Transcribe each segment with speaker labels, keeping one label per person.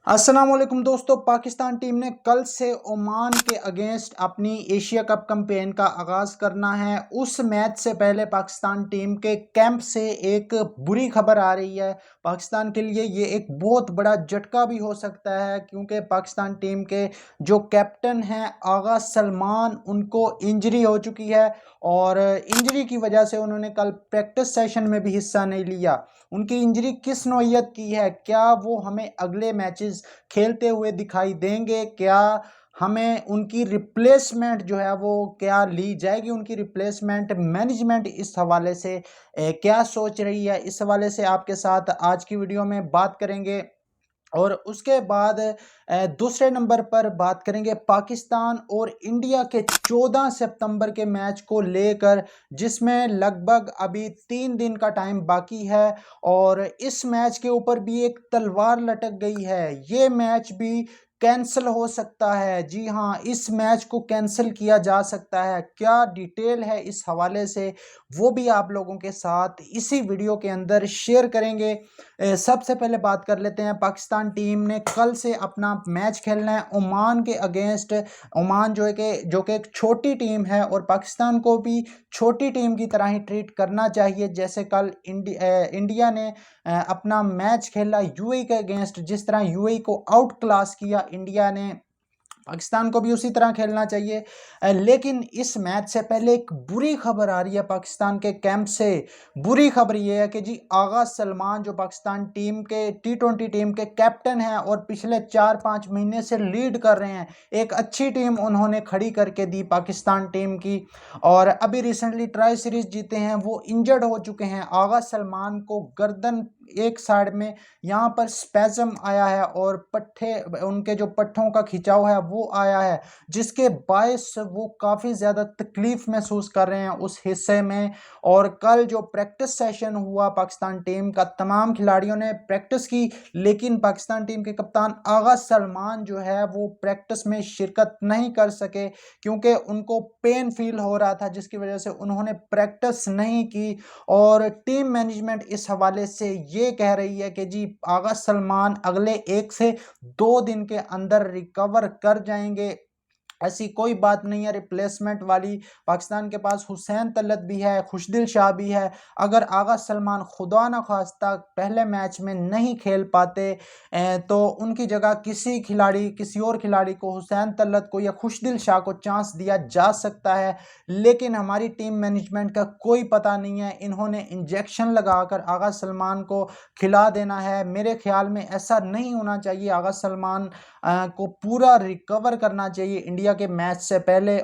Speaker 1: अस्सलाम वालेकुम दोस्तों। पाकिस्तान टीम ने कल से ओमान के अगेंस्ट अपनी एशिया कप कैंपेन का आगाज़ करना है। उस मैच से पहले पाकिस्तान टीम के कैंप से एक बुरी खबर आ रही है। पाकिस्तान के लिए ये एक बहुत बड़ा झटका भी हो सकता है, क्योंकि पाकिस्तान टीम के जो कैप्टन हैं आगा सलमान, उनको इंजरी हो चुकी है और इंजरी की वजह से उन्होंने कल प्रैक्टिस सेशन में भी हिस्सा नहीं लिया। उनकी इंजरी किस नौइयत की है, क्या वो हमें अगले मैचेस खेलते हुए दिखाई देंगे, क्या हमें उनकी रिप्लेसमेंट जो है वो क्या ली जाएगी, उनकी रिप्लेसमेंट मैनेजमेंट इस हवाले से क्या सोच रही है, इस हवाले से आपके साथ आज की वीडियो में बात करेंगे। और उसके बाद दूसरे नंबर पर बात करेंगे पाकिस्तान और इंडिया के 14 सितंबर के मैच को लेकर, जिसमें लगभग अभी 3 दिन का टाइम बाकी है और इस मैच के ऊपर भी एक तलवार लटक गई है। ये मैच भी कैंसिल हो सकता है। जी हाँ, इस मैच को कैंसिल किया जा सकता है। क्या डिटेल है इस हवाले से, वो भी आप लोगों के साथ इसी वीडियो के अंदर शेयर करेंगे। सबसे पहले बात कर लेते हैं, पाकिस्तान टीम ने कल से अपना मैच खेलना है ओमान के अगेंस्ट। ओमान जो कि एक छोटी टीम है और पाकिस्तान को भी छोटी टीम की तरह ही ट्रीट करना चाहिए। जैसे कल इंडिया ने अपना मैच खेला यूएई के अगेंस्ट, जिस तरह यूएई को आउट क्लास किया इंडिया ने, पाकिस्तान को भी उसी तरह खेलना चाहिए। लेकिन इस मैच से पहले एक बुरी खबर आ रही है पाकिस्तान के कैंप से। बुरी खबर यह है कि जी आगा सलमान, जो पाकिस्तान टीम के T20 टीम के कैप्टन हैं और पिछले 4-5 महीने से लीड कर रहे हैं, एक अच्छी टीम उन्होंने खड़ी करके दी पाकिस्तान टीम की, और अभी रिसेंटली ट्राई सीरीज जीते हैं, वो इंजर्ड हो चुके हैं। आगा सलमान को गर्दन एक साइड में यहाँ पर स्पैज़म आया है और पट्टे, उनके जो पट्टों का खिंचाव है वो आया है, जिसके बायस वो काफ़ी ज़्यादा तकलीफ महसूस कर रहे हैं उस हिस्से में। और कल जो प्रैक्टिस सेशन हुआ, पाकिस्तान टीम का तमाम खिलाड़ियों ने प्रैक्टिस की, लेकिन पाकिस्तान टीम के कप्तान आगा सलमान जो है वो प्रैक्टिस में शिरकत नहीं कर सके, क्योंकि उनको पेन फील हो रहा था, जिसकी वजह से उन्होंने प्रैक्टिस नहीं की। और टीम मैनेजमेंट इस हवाले से ये कह रही है कि जी आगा सलमान अगले 1 से 2 दिन के अंदर रिकवर कर जाएंगे। ऐसी कोई बात नहीं है रिप्लेसमेंट वाली। पाकिस्तान के पास हुसैन तलत भी है, खुशदिल शाह भी है। अगर आगा सलमान खुदा न खास्ता पहले मैच में नहीं खेल पाते तो उनकी जगह किसी और खिलाड़ी को, हुसैन तलत को या खुशदिल शाह को चांस दिया जा सकता है। लेकिन हमारी टीम मैनेजमेंट का कोई पता नहीं है, इन्होंने इंजेक्शन लगाकर आगा सलमान को खिला देना है। मेरे ख्याल में ऐसा नहीं होना चाहिए। आगा सलमान को पूरा रिकवर करना चाहिए इंडिया के मैच से पहले।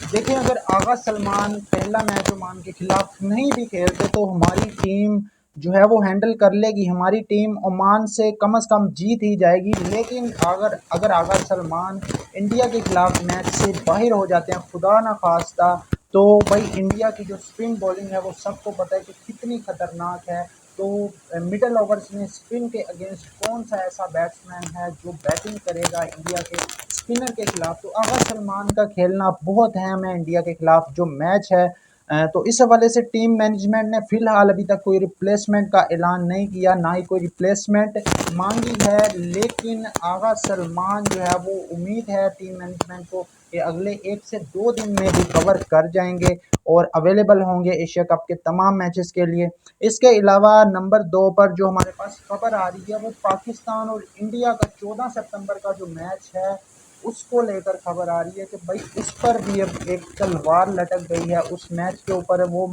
Speaker 1: देखिए, अगर आगा सलमान पहला मैच ओमान के खिलाफ नहीं भी खेलते तो हमारी टीम जो है वो हैंडल कर लेगी, हमारी टीम ओमान से कम जीत ही जाएगी। लेकिन अगर अगर आगा सलमान इंडिया के खिलाफ मैच से बाहर हो जाते हैं खुदा ना खास्ता, तो भाई इंडिया की जो स्पिन बॉलिंग है वो सबको पता है कि कितनी खतरनाक है। तो मिडल ओवर्स में स्पिन के अगेंस्ट कौन सा ऐसा बैट्समैन है जो बैटिंग करेगा इंडिया के स्पिनर के खिलाफ। तो आगा सलमान का खेलना बहुत अहम है इंडिया के खिलाफ जो मैच है। तो इस हवाले से टीम मैनेजमेंट ने फिलहाल अभी तक कोई रिप्लेसमेंट का ऐलान नहीं किया, ना ही कोई रिप्लेसमेंट मांगी है। लेकिन आगा सलमान जो है वो, उम्मीद है टीम मैनेजमेंट को कि अगले 1 से 2 दिन में रिकवर कर जाएंगे और अवेलेबल होंगे एशिया कप के तमाम मैचेस के लिए। इसके अलावा नंबर 2 पर जो हमारे पास खबर आ रही है वो पाकिस्तान और इंडिया का 14 सितंबर का जो मैच है उसको लेकर खबर आ रही है कि भाई उस पर भी अब एक तलवार लटक गई है। उस मैच के ऊपर वो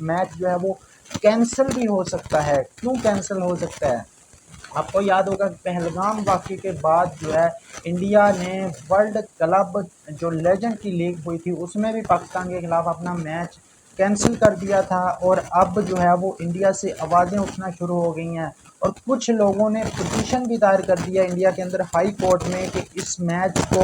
Speaker 1: मैच जो है वो कैंसिल भी हो सकता है। क्यों कैंसिल हो सकता है? आपको याद होगा पहलगाम वाक़ये के बाद जो है इंडिया ने वर्ल्ड क्लब जो लेजेंड की लीग हुई थी उसमें भी पाकिस्तान के खिलाफ अपना मैच कैंसिल कर दिया था, और अब जो है वो इंडिया से आवाज़ें उठना शुरू हो गई हैं और कुछ लोगों ने पिटीशन भी दायर कर दिया इंडिया के अंदर हाई कोर्ट में कि इस मैच को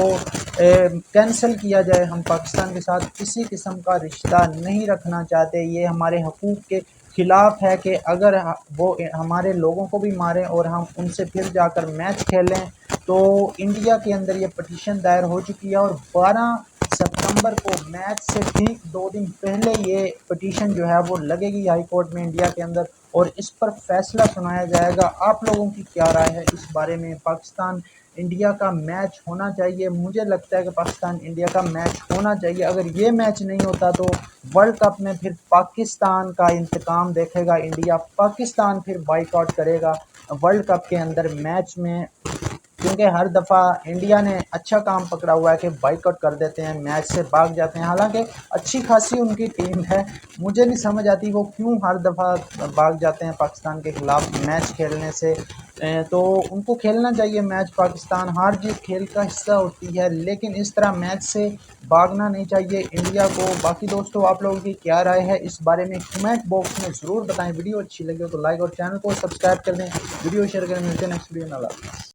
Speaker 1: कैंसिल किया जाए। हम पाकिस्तान के साथ किसी किस्म का रिश्ता नहीं रखना चाहते, ये हमारे हकूक़ के खिलाफ है कि अगर वो हमारे लोगों को भी मारें और हम उनसे फिर जाकर मैच खेलें। तो इंडिया के अंदर ये पटिशन दायर हो चुकी है और 12 सितंबर को मैच से ठीक 2 दिन पहले ये पटिशन जो है वो लगेगी हाई कोर्ट में इंडिया के अंदर, और इस पर फैसला सुनाया जाएगा। आप लोगों की क्या राय है इस बारे में? पाकिस्तान इंडिया का मैच होना चाहिए। मुझे लगता है कि पाकिस्तान इंडिया का मैच होना चाहिए। अगर ये मैच नहीं होता तो वर्ल्ड कप में फिर पाकिस्तान का इंतकाम देखेगा इंडिया। पाकिस्तान फिर बाइकआउट करेगा वर्ल्ड कप के अंदर मैच में, क्योंकि हर दफ़ा इंडिया ने अच्छा काम पकड़ा हुआ है कि बाइकआउट कर देते हैं, मैच से भाग जाते हैं। हालांकि अच्छी खासी उनकी टीम है, मुझे नहीं समझ आती वो क्यों हर दफ़ा भाग जाते हैं पाकिस्तान के ख़िलाफ़ मैच खेलने से। तो उनको खेलना चाहिए मैच। पाकिस्तान हार जीत खेल का हिस्सा होती है, लेकिन इस तरह मैच से भागना नहीं चाहिए इंडिया को। बाकी दोस्तों, आप लोगों की क्या राय है इस बारे में कमेंट बॉक्स में ज़रूर बताएं। वीडियो अच्छी लगे तो लाइक और चैनल को सब्सक्राइब कर दें, वीडियो शेयर करें। मिलते हैं नेक्स्ट वीडियो में।